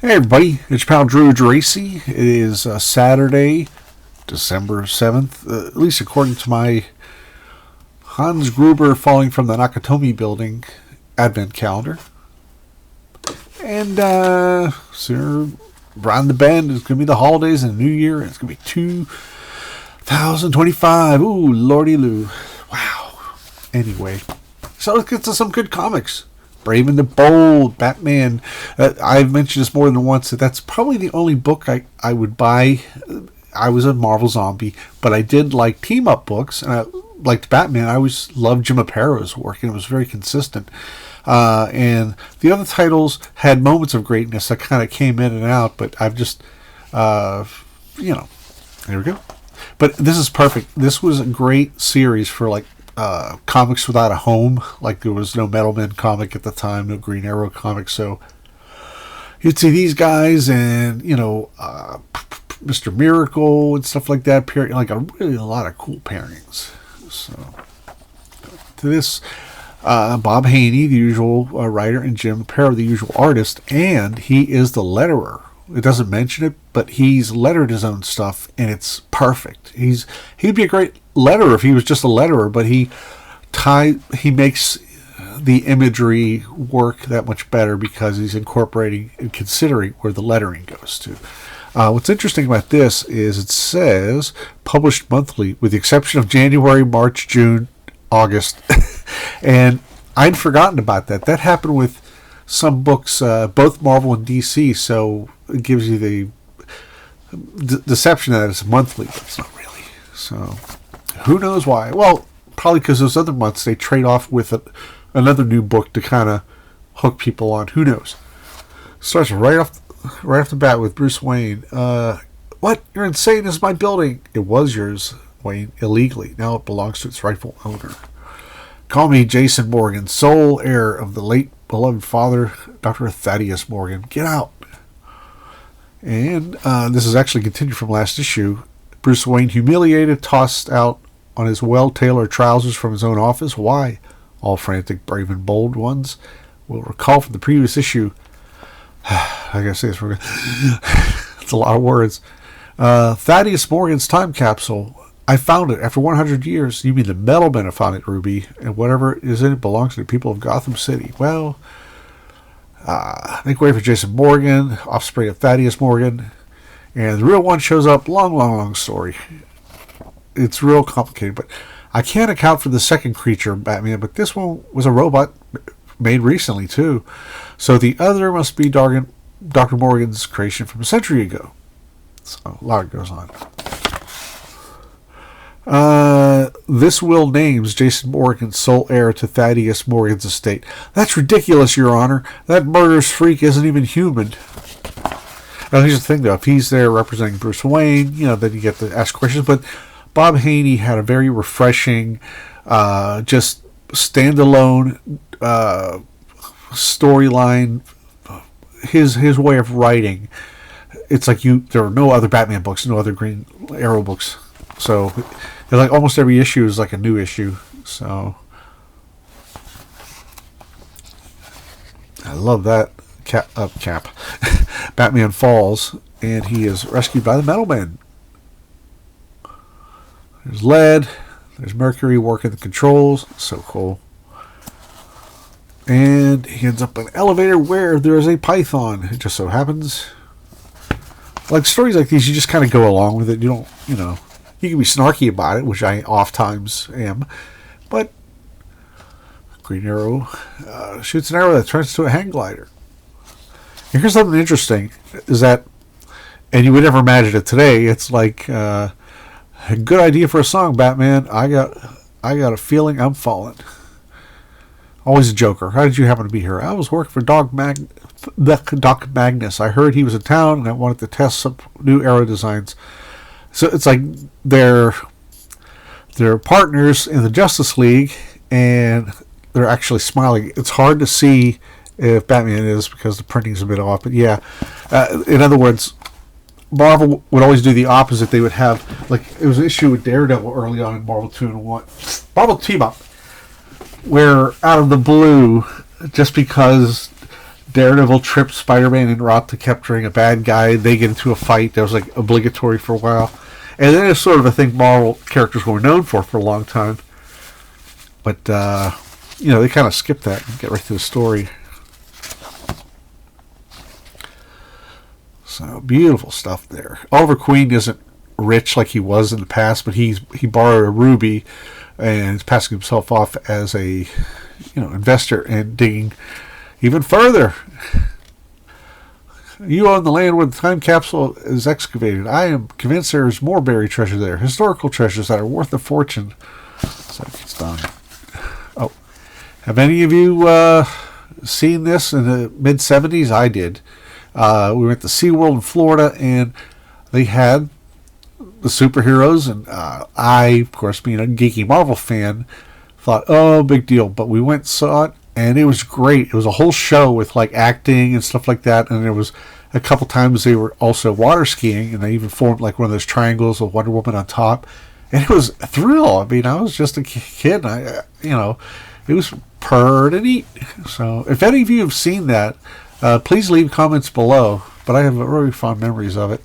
Hey everybody, it's your pal Drew Dracy. It is Saturday, December 7th, at least according to my Hans Gruber falling from the Nakatomi building advent calendar. And sooner around the bend is going to be the holidays and the new year. And it's going to be 2025. Ooh, lordy loo. Wow. Anyway, so let's get to some good comics. Brave and the Bold, Batman. I've mentioned this more than once that that's probably the only book I would buy. I was a Marvel zombie, but I did like team up books, and I liked Batman. I always loved Jim Apato's work, and it was very consistent. And the other titles had moments of greatness that kind of came in and out, but I've just, there we go. But this is perfect. This was a great series for like comics without a home. Like there was no Metal Men comic at the time, no Green Arrow comic, so you'd see these guys and Mr. Miracle and stuff like that. Like a lot of cool pairings. So to this, Bob Haney, the usual writer, and Jim Aparo, the usual artist, and he is the letterer. It doesn't mention it, but he's lettered his own stuff, and it's perfect. He'd be a great letterer if he was just a letterer, but he makes the imagery work that much better because he's incorporating and considering where the lettering goes to. What's interesting about this is it says published monthly, with the exception of January, March, June, August, and I'd forgotten about that. That happened with some books, both Marvel and DC, so it gives you the deception that it's monthly, but it's not really. So, who knows why? Well, probably because those other months they trade off with another new book to kind of hook people on. Who knows? Starts right off the bat with Bruce Wayne. What? You're insane. This is my building. It was yours, Wayne, illegally. Now it belongs to its rightful owner. Call me Jason Morgan, sole heir of the late beloved father, Dr. Thaddeus Morgan. Get out. And this is actually continued from last issue. Bruce Wayne, humiliated, tossed out on his well-tailored trousers from his own office. Why? All frantic, brave, and bold ones will recall from the previous issue. I gotta say this. It's a lot of words. Thaddeus Morgan's time capsule. I found it after 100 years. You mean the Metal Men have found it, Ruby? And whatever is in it belongs to the people of Gotham City. Well, make way for Jason Morgan, offspring of Thaddeus Morgan. And the real one shows up. Long story. It's real complicated, but I can't account for the second creature, Batman, but this one was a robot made recently, too. So the other must be Dr. Morgan's creation from a century ago. So a lot goes on. This will names Jason Morgan sole heir to Thaddeus Morgan's estate. That's ridiculous, Your Honor. That murderous freak isn't even human. Now, here's the thing, though. If he's there representing Bruce Wayne, then you get to ask questions. But Bob Haney had a very refreshing, just standalone storyline. His way of writing, it's like there are no other Batman books, no other Green Arrow books. So, like almost every issue is like a new issue. So, I love that. Cap. Batman falls, and he is rescued by the Metal Men. There's Lead. There's Mercury working the controls. So cool. And he ends up in an elevator where there is a python. It just so happens. Like stories like these, you just kind of go along with it. You don't, you can be snarky about it, which I oft-times am. But Green Arrow shoots an arrow that turns into a hang glider. And here's something interesting, is that, and you would never imagine it today, it's like, a good idea for a song, Batman. I got a feeling I'm falling. Always a joker. How did you happen to be here? I was working for Doc Magnus. I heard he was in town, and I wanted to test some new arrow designs. So it's like they're partners in the Justice League, and they're actually smiling. It's hard to see if Batman is because the printing's a bit off. But yeah, in other words, Marvel would always do the opposite. They would have, like, it was an issue with Daredevil early on in Marvel 2-in-1. Marvel Team Up, where out of the blue, just because Daredevil trips Spider-Man en route to capturing a bad guy. They get into a fight that was like obligatory for a while. And then it's sort of a thing Marvel characters were known for a long time. But, they kind of skip that and get right to the story. So, beautiful stuff there. Oliver Queen isn't rich like he was in the past, but he borrowed a ruby and is passing himself off as a investor and digging even further. You own the land where the time capsule is excavated. I am convinced there is more buried treasure there. Historical treasures that are worth a fortune. So it's done. Oh, have any of you seen this in the mid-70s? I did. We went to SeaWorld in Florida, and they had the superheroes, and I, of course, being a geeky Marvel fan, thought, oh, big deal. But we went and saw it, and it was great. It was a whole show with like acting and stuff like that, and there was a couple times they were also water skiing, and they even formed like one of those triangles with Wonder Woman on top, and it was a thrill. I mean, I was just a kid, and it was pretty neat. So if any of you have seen that, please leave comments below, but I have really fond memories of it.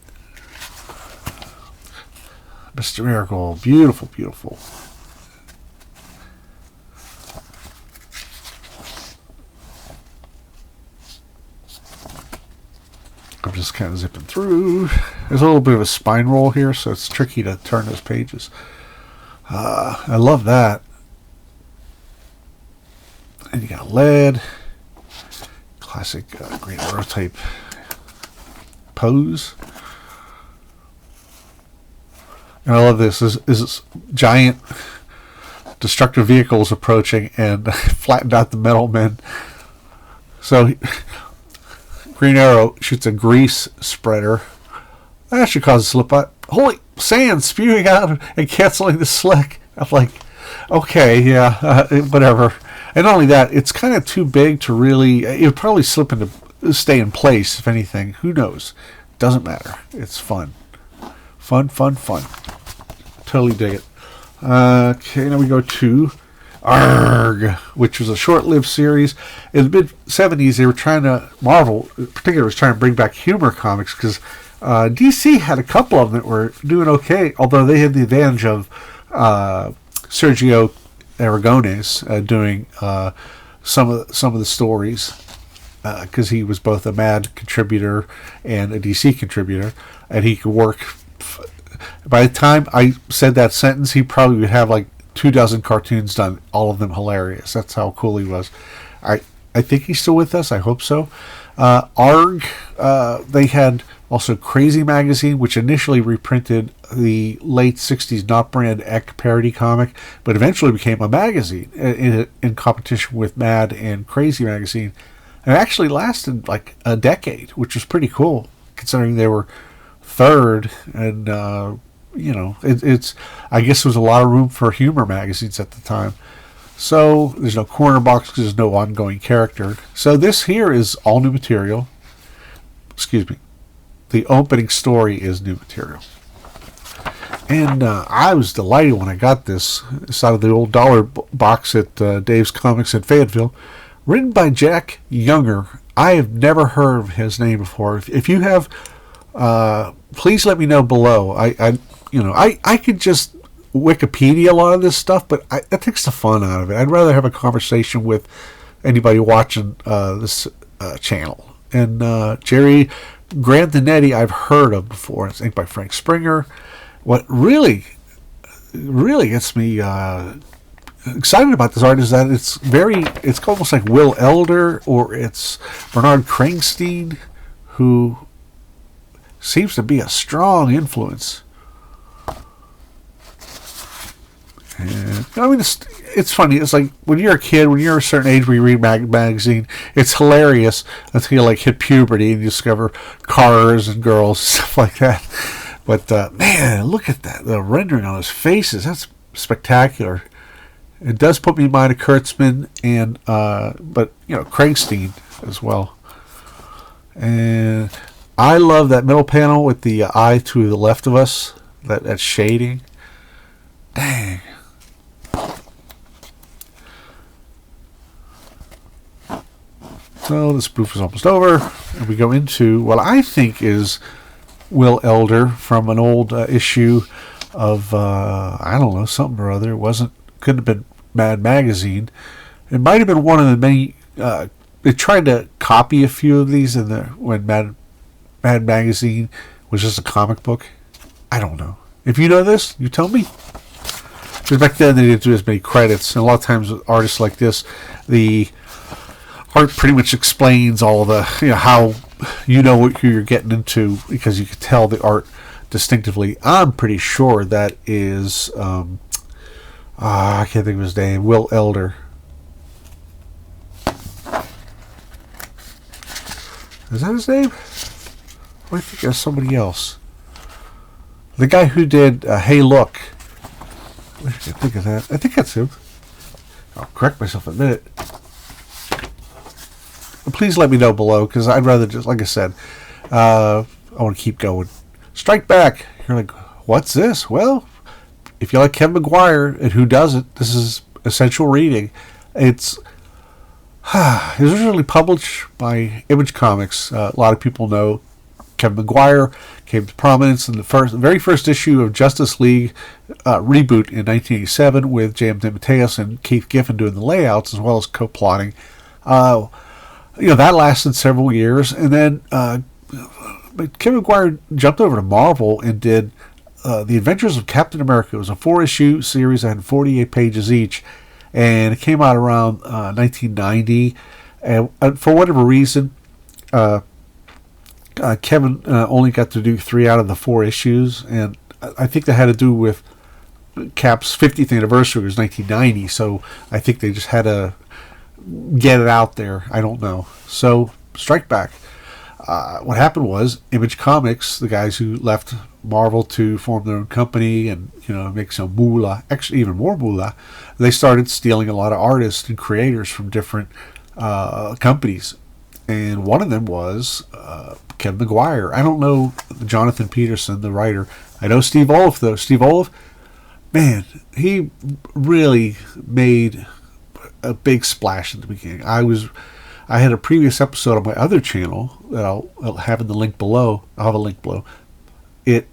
Mr. Miracle, beautiful, beautiful. I'm just kind of zipping through. There's a little bit of a spine roll here, so it's tricky to turn those pages. I love that. And you got lead. Classic Green Arrow type pose. And I love this. This is giant destructive vehicles approaching and flattened out the metal men. So Green Arrow shoots a grease spreader. That should cause a slip up. Holy sand spewing out and canceling the slick. I'm like, okay, yeah, whatever. And not only that, it's kind of too big to really. It would probably slip into stay in place, if anything. Who knows? Doesn't matter. It's fun. Fun. Totally dig it. Okay, now we go to Arrgh, which was a short-lived series. In the mid-70s, they were trying to, Marvel in particular, was trying to bring back humor comics, because DC had a couple of them that were doing okay, although they had the advantage of Sergio Aragones doing some of the stories, because he was both a Mad contributor and a DC contributor, and he could work. By the time I said that sentence, he probably would have like 24 cartoons done, all of them hilarious. That's how cool he was. I think he's still with us. I hope so. Arrgh, they had also Crazy Magazine, which initially reprinted the late 60s Not Brand Eck parody comic, but eventually became a magazine in competition with Mad and Crazy Magazine. And it actually lasted like a decade, which was pretty cool, considering they were third. And, it's I guess there was a lot of room for humor magazines at the time. So there's no corner box because there's no ongoing character. So this here is all new material. Excuse me. The opening story is new material. And I was delighted when I got this. It's out of the old dollar box at Dave's Comics in Fayetteville. Written by Jack Younger. I have never heard of his name before. If you have, please let me know below. I could just Wikipedia a lot of this stuff, but that takes the fun out of it. I'd rather have a conversation with anybody watching this channel. And Jerry Grandinetti I've heard of before. It's inked by Frank Springer. What really gets me excited about this art is that it's almost like Will Elder, or it's Bernard Krigstein, who seems to be a strong influence. And, I mean, it's funny. It's like when you're a kid, when you're a certain age where you read magazine, it's hilarious until you like hit puberty and you discover cars and girls, stuff like that. But man, look at that, the rendering on his faces. That's spectacular. It does put me in mind of Kurtzman and but Krigstein as well. And I love that middle panel with the eye to the left of us, that shading. Dang. So this proof is almost over, and we go into what I think is Will Elder from an old issue of I don't know, something or other. Couldn't have been Mad Magazine. It might have been one of the many. They tried to copy a few of these when Mad Magazine was just a comic book. I don't know. If you know this, you tell me. Because back then they didn't do as many credits, and a lot of times with artists like this, the art pretty much explains all the how who you're getting into, because you can tell the art distinctively. I'm pretty sure that is I can't think of his name. Will Elder. Is that his name? I think that's somebody else. The guy who did Hey Look. I wish I could think of that. I think that's him. I'll correct myself in a minute. Please let me know below, because I'd rather just, like I said, I want to keep going. Strikeback. You're like, what's this? Well, if you like Kevin McGuire, and who doesn't, this is essential reading. It was originally published by Image Comics. A lot of people know Kevin McGuire came to prominence in the very first issue of Justice League reboot in 1987 with J.M. DeMatteis and Keith Giffen doing the layouts as well as co-plotting. That lasted several years, and then Kevin McGuire jumped over to Marvel and did The Adventures of Captain America. It was a 4-issue series that had 48 pages each, and it came out around 1990. And for whatever reason, Kevin only got to do 3 out of the 4 issues, and I think that had to do with Cap's 50th anniversary was 1990, so I think they just had to get it out there. I don't know. So, Strikeback. What happened was Image Comics, the guys who left Marvel to form their own company and make some moolah, actually even more moolah, they started stealing a lot of artists and creators from different companies, and one of them was Kevin McGuire. I don't know Jonathan Peterson, the writer. I know Steve Oliff, though. Steve Oliff, man, he really made a big splash at the beginning. I had a previous episode on my other channel that I'll have in the link below. I'll have a link below. The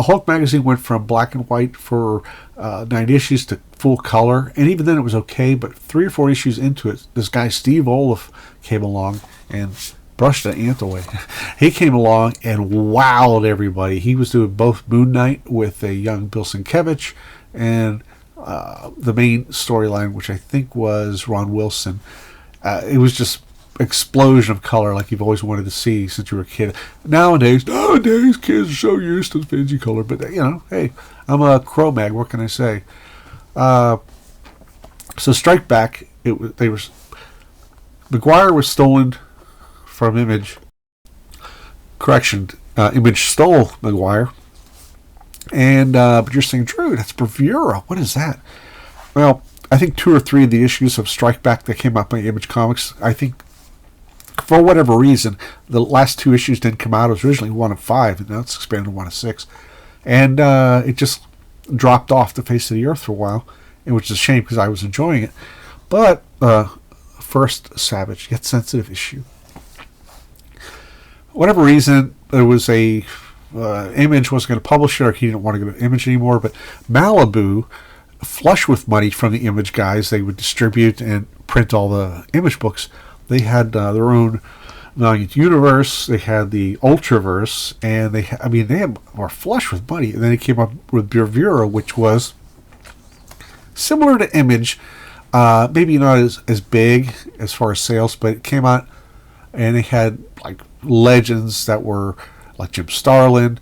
Hulk magazine went from black and white for 9 issues to full color, and even then it was okay. But 3 or 4 issues into it, this guy Steve Oliff came along and brushed the ant away. He came along and wowed everybody. He was doing both Moon Knight with a young Bill Sienkiewicz and the main storyline, which I think was Ron Wilson. It was just explosion of color like you've always wanted to see since you were a kid. Nowadays kids are so used to fancy color, but hey, I'm a Cro-Mag, what can I say? So Strikeback, McGuire was stolen from Image. Correction, Image stole McGuire. And but you're saying, Drew, that's Bravura. What is that? Well, I think 2 or 3 of the issues of Strikeback that came out by Image Comics, I think for whatever reason, the last 2 issues didn't come out. It was originally 1 of 5, and now it's expanded to 1 of 6. And it just dropped off the face of the earth for a while, which is a shame because I was enjoying it. But First Savage, Yet Sensitive issue. Whatever reason, there was a Image wasn't going to publish it, or he didn't want to go to Image anymore, but Malibu, flush with money from the Image guys, they would distribute and print all the Image books. They had their own Valiant Universe, they had the Ultraverse, and they were flush with money. And then they came up with Bravura, which was similar to Image, maybe not as big as far as sales, but it came out and they had like legends that were like Jim Starlin,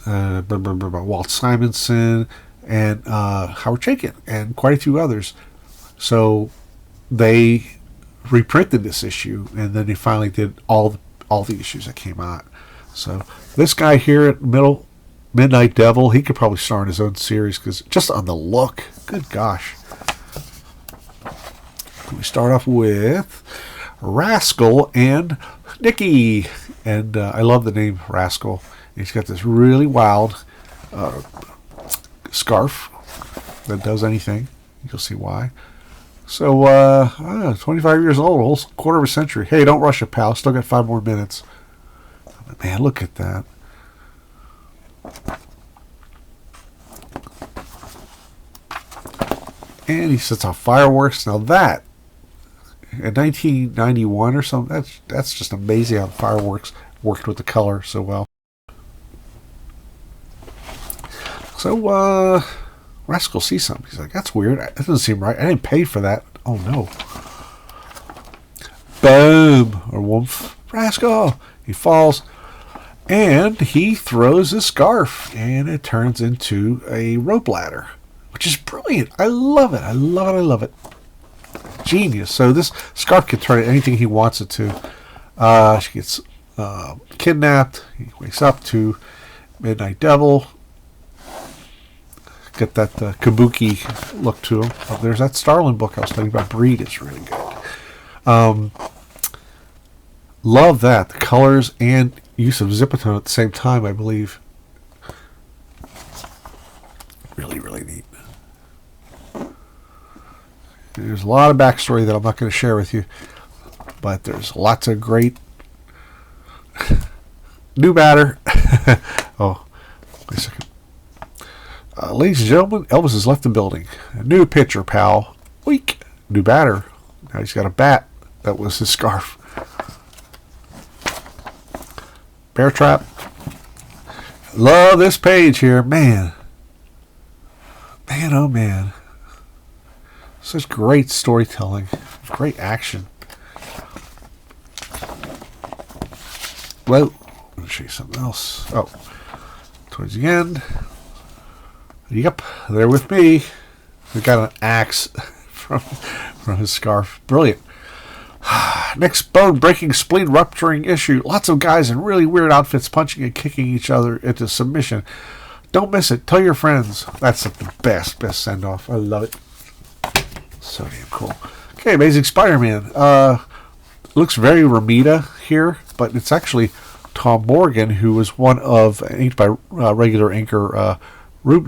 Walt Simonson, and Howard Chaykin, and quite a few others. So they reprinted this issue, and then they finally did all the issues that came out. So this guy here at Midnight Devil, he could probably star in his own series, because just on the look, good gosh. We start off with Rascal and Nikki, and I love the name Rascal. He's got this really wild scarf that does anything. You'll see why. So, 25 years old, a whole quarter of a century. Hey, don't rush it, pal. Still got 5 more minutes. Man, look at that. And he sets off fireworks. Now that, in 1991 or something, that's just amazing how the fireworks worked with the color so well. So, Rascal sees something. He's like, that's weird. That doesn't seem right. I didn't pay for that. Oh, no. Boom. Or woof. Rascal. He falls. And he throws his scarf. And it turns into a rope ladder. Which is brilliant. I love it. I love it. I love it. Genius. So this scarf can turn it anything he wants it to. She gets kidnapped. He wakes up to Midnight Devil. Get that kabuki look to him. Oh, there's that Starlin book I was talking about. Breed is really good. Love that. The colors and use of Zipatone at the same time, I believe. Really, really neat. There's a lot of backstory that I'm not going to share with you. But there's lots of great new matter. Oh, wait a second. Ladies and gentlemen, Elvis has left the building. A new picture, pal. Weak. New batter. Now he's got a bat. That was his scarf. Bear trap. Love this page here. Man. Man, oh man. Such great storytelling. Great action. Whoa. I'm going to show you something else. Oh. Towards the end. Yep, they're with me. We got an axe from his scarf. Brilliant. Next bone-breaking, spleen-rupturing issue. Lots of guys in really weird outfits punching and kicking each other into submission. Don't miss it. Tell your friends. That's like the best send-off. I love it. So damn cool. Okay, Amazing Spider-Man. Looks very Romita here, but it's actually Tom Morgan, who was one of, inked by regular inker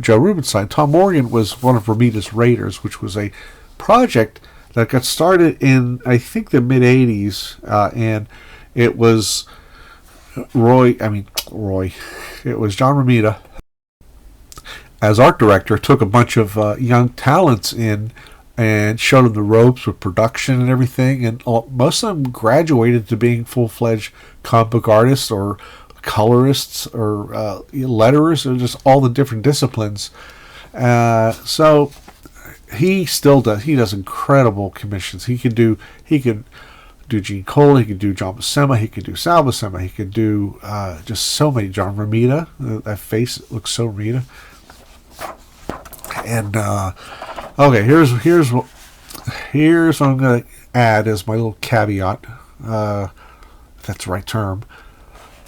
Joe Rubinstein. Tom Morgan was one of Romita's Raiders, which was a project that got started in, I think, the mid-'80s, and it was it was John Romita, as art director, took a bunch of young talents in and showed them the ropes with production and everything, and most of them graduated to being full-fledged comic book artists or colorists or letterers, or just all the different disciplines. So he still does. He does incredible commissions. He could do Gene Cole. He could do John Buscema. He could do Sal Buscema. He could do just so many. John Romita. That face looks so Romita. And okay, here's what I'm going to add as my little caveat. If that's the right term.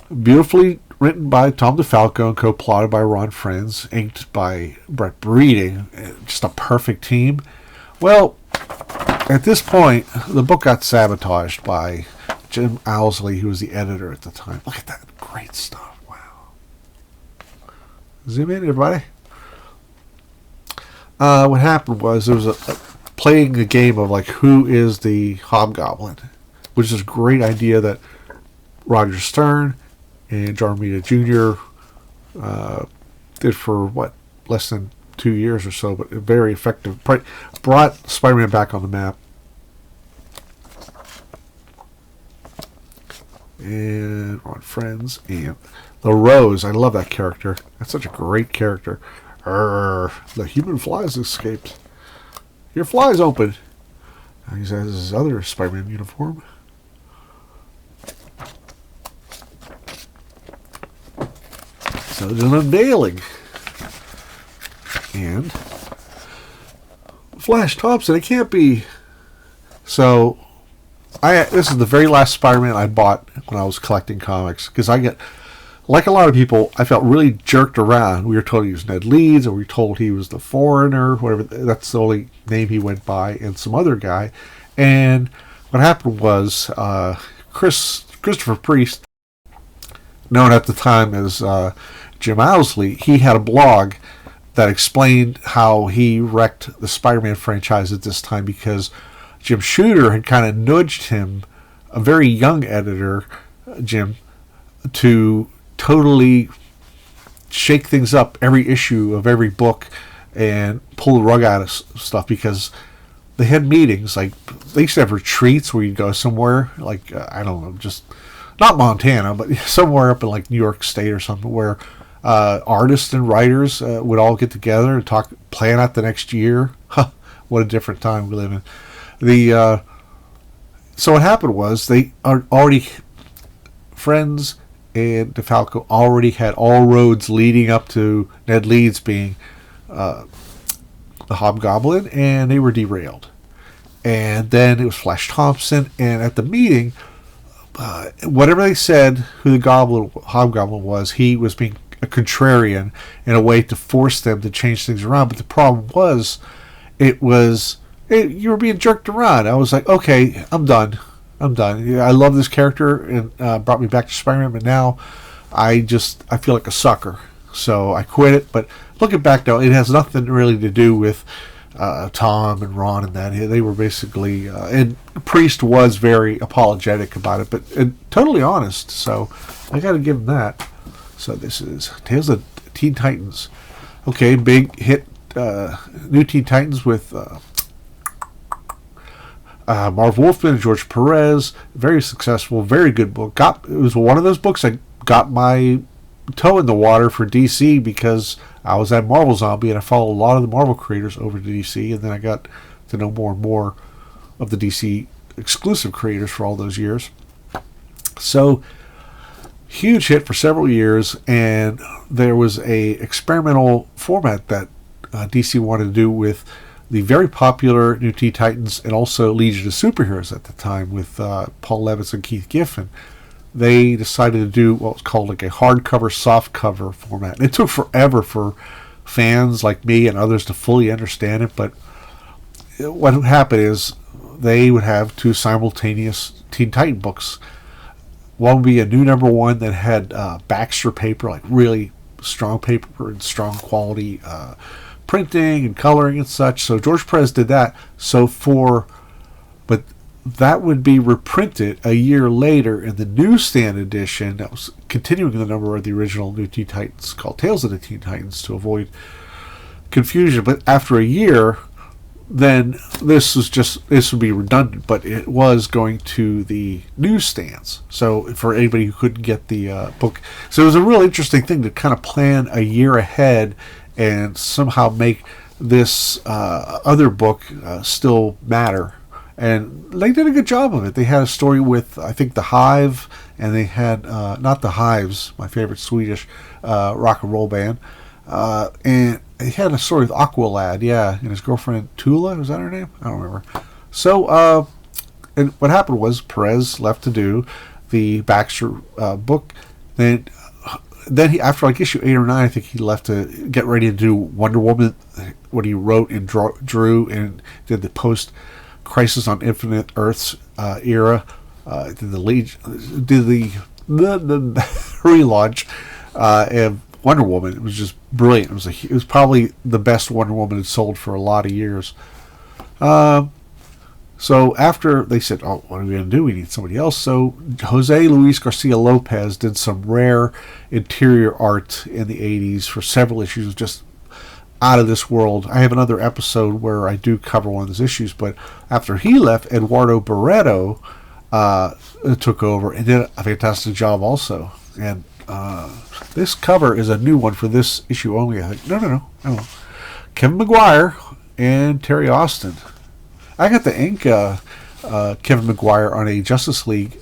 Beautifully written by Tom DeFalco and co-plotted by Ron Frenz, inked by Brett Breeding. Just a perfect team. Well, at this point, the book got sabotaged by Jim Owsley, who was the editor at the time. Look at that. Great stuff. Wow. Zoom in, everybody. What happened was there was playing a game of like who is the Hobgoblin, which is a great idea that Roger Stern and John Romita Jr. Did for less than 2 years or so, but very effective. Brought Spider-Man back on the map. And Ron Frenz and the Rose. I love that character. That's such a great character. Arrgh, the human flies escaped. Your fly's open. He has his other Spider-Man uniform. So there's an unveiling. And Flash Thompson, it can't be. So this is the very last Spider-Man I bought when I was collecting comics, because I get, like a lot of people, I felt really jerked around. We were told he was Ned Leeds, or we were told he was the Foreigner, whatever. That's the only name he went by, and some other guy. And what happened was Christopher Priest, known at the time as Jim Owsley, he had a blog that explained how he wrecked the Spider-Man franchise at this time, because Jim Shooter had kind of nudged him, a very young editor, Jim, to totally shake things up every issue of every book and pull the rug out of stuff, because they had meetings, like they used to have retreats where you'd go somewhere, like I don't know, just not Montana, but somewhere up in like New York State or something, where artists and writers would all get together and talk, plan out the next year. Huh, what a different time we live in. So what happened was they are already friends, and DeFalco already had all roads leading up to Ned Leeds being the Hobgoblin, and they were derailed. And then it was Flash Thompson, and at the meeting, whatever they said, who the Hobgoblin was, he was being a contrarian in a way to force them to change things around. But the problem was, you were being jerked around. I was like, okay, I'm done. Yeah, I love this character, and brought me back to Spider-Man, but now I feel like a sucker. So I quit it. But looking back now, it has nothing really to do with Tom and Ron and that. They were basically, and Priest was very apologetic about it, but totally honest. So I got to give him that. So this is Tales of Teen Titans. Okay, big hit, new Teen Titans with Marv Wolfman and George Perez. Very successful, very good book. It was one of those books that got my toe in the water for DC, because I was at Marvel Zombie and I followed a lot of the Marvel creators over to DC, and then I got to know more and more of the DC exclusive creators for all those years. So huge hit for several years, and there was a experimental format that DC wanted to do with the very popular New Teen Titans and also Legion of Superheroes at the time with Paul Levitz and Keith Giffen. They decided to do what was called like a hardcover, softcover format. And it took forever for fans like me and others to fully understand it, but what would happen is they would have two simultaneous Teen Titan books. One would be a new number one that had Baxter paper, like really strong paper and strong quality printing and coloring and such. So George Perez did that. But that would be reprinted a year later in the newsstand edition that was continuing the number of the original New Teen Titans, called Tales of the Teen Titans, to avoid confusion. But after a year, then this would be redundant, but it was going to the newsstands. So for anybody who couldn't get the book, so it was a real interesting thing to kind of plan a year ahead and somehow make this other book still matter. And they did a good job of it. They had a story with, I think, the Hive, and they had, not the Hives, my favorite Swedish rock and roll band, and he had a story with Aqualad, yeah, and his girlfriend Tula, was that her name? I don't remember. So, and what happened was Perez left to do the Baxter book. Then he, after like issue 8 or 9, I think he left to get ready to do Wonder Woman, what he wrote and drew and did the post Crisis on Infinite Earths era. Did the relaunch of Wonder Woman. It was just brilliant. It was probably the best Wonder Woman had sold for a lot of years. So after they said, "Oh, what are we going to do? We need somebody else." So Jose Luis Garcia Lopez did some rare interior art in the '80s for several issues, just out of this world. I have another episode where I do cover one of those issues, but after he left, Eduardo Barreto took over and did a fantastic job also. And this cover is a new one for this issue only, I think. No. Kevin Maguire and Terry Austin. I got the ink Kevin Maguire on a Justice League,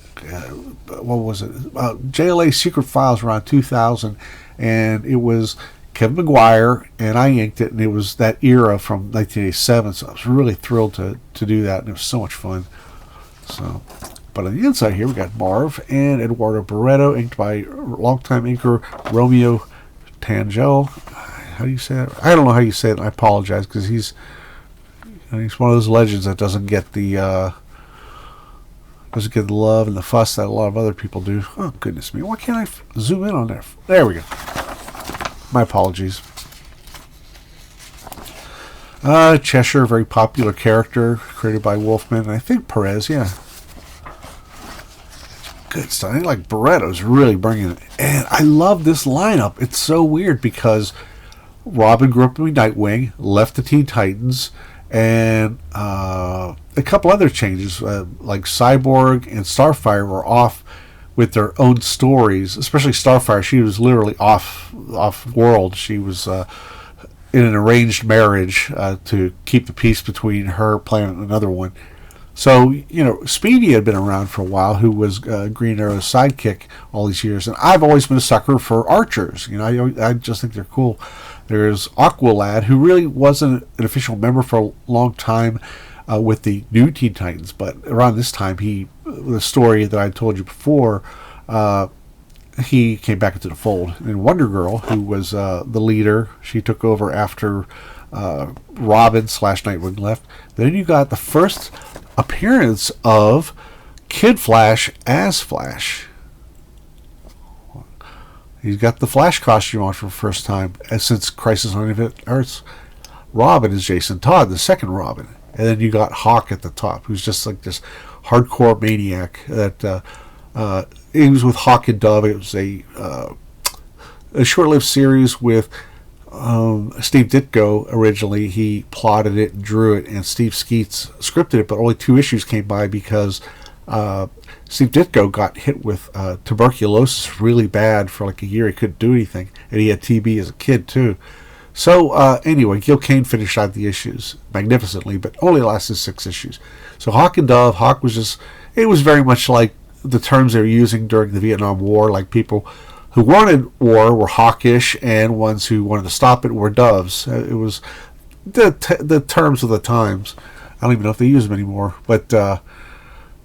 what was it? JLA Secret Files around 2000, and it was Kevin Maguire, and I inked it, and it was that era from 1987, so I was really thrilled to do that, and it was so much fun. So, but on the inside here, we got Marv and Eduardo Barreto, inked by longtime inker Romeo Tangel. How do you say it? I don't know how you say it, and I apologize, because he's one of those legends that doesn't get the love and the fuss that a lot of other people do. Oh, goodness me. Why can't I zoom in on there? There we go. My apologies. Cheshire, very popular character, created by Wolfman, and I think Perez, yeah. Good stuff. I think like Barretto's really bringing it. And I love this lineup. It's so weird because Robin grew up to be Nightwing, left the Teen Titans, and a couple other changes, like Cyborg and Starfire were off with their own stories. Especially Starfire, she was literally off world. She was in an arranged marriage to keep the peace between her planet and another one. So, Speedy had been around for a while, who was Green Arrow's sidekick all these years. And I've always been a sucker for archers. I just think they're cool. There's Aqualad, who really wasn't an official member for a long time with the new Teen Titans. But around this time, the story that I told you before, he came back into the fold. And Wonder Girl, who was the leader, she took over after Robin/Nightwing left. Then you got the first appearance of Kid Flash as Flash. He's got the Flash costume on for the first time since Crisis on Infinite Earths. Robin is Jason Todd, the second Robin. And then you got Hawk at the top, who's just like this hardcore maniac. That he was with Hawk and Dove. It was a short-lived series with Steve Ditko originally. He plotted it and drew it, and Steve Skeets scripted it, but only 2 issues came by because Steve Ditko got hit with tuberculosis really bad for like a year. He couldn't do anything, and he had TB as a kid too. So anyway, Gil Kane finished out the issues magnificently, but only lasted 6 issues. So Hawk and Dove, Hawk was just, it was very much like the terms they were using during the Vietnam War, like people who wanted war were hawkish, and ones who wanted to stop it were doves. It was the terms of the times. I don't even know if they use them anymore. But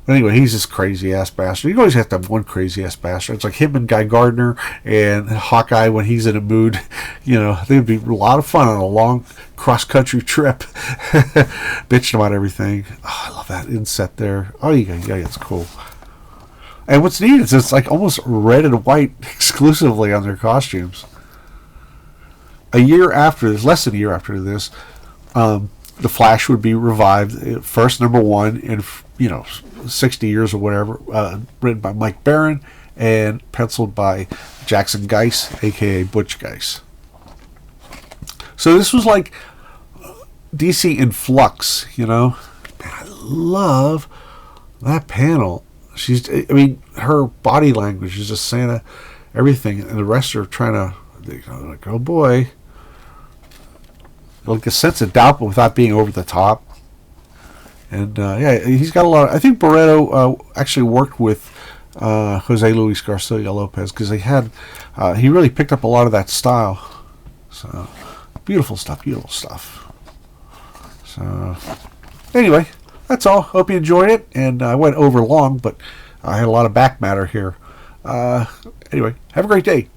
anyway, he's this crazy-ass bastard. You always have to have one crazy-ass bastard. It's like him and Guy Gardner and Hawkeye when he's in a mood. They'd be a lot of fun on a long cross-country trip. Bitching about everything. Oh, I love that inset there. Oh, yeah, it's cool. And what's neat is it's like almost red and white exclusively on their costumes. A year after this, less than a year after this, the Flash would be revived. First #1 in 60 years or whatever. Written by Mike Barron and penciled by Jackson Geiss, aka Butch Geiss. So this was like DC in flux. Man, I love that panel. Her body language is just saying everything, and the rest are trying to, like, oh boy, like a sense of doubt, but without being over the top. And he's got a lot. I think Barretto actually worked with Jose Luis Garcia Lopez because he really picked up a lot of that style. So beautiful stuff. So anyway. That's all. Hope you enjoyed it. And I went over long, but I had a lot of back matter here. Anyway, have a great day.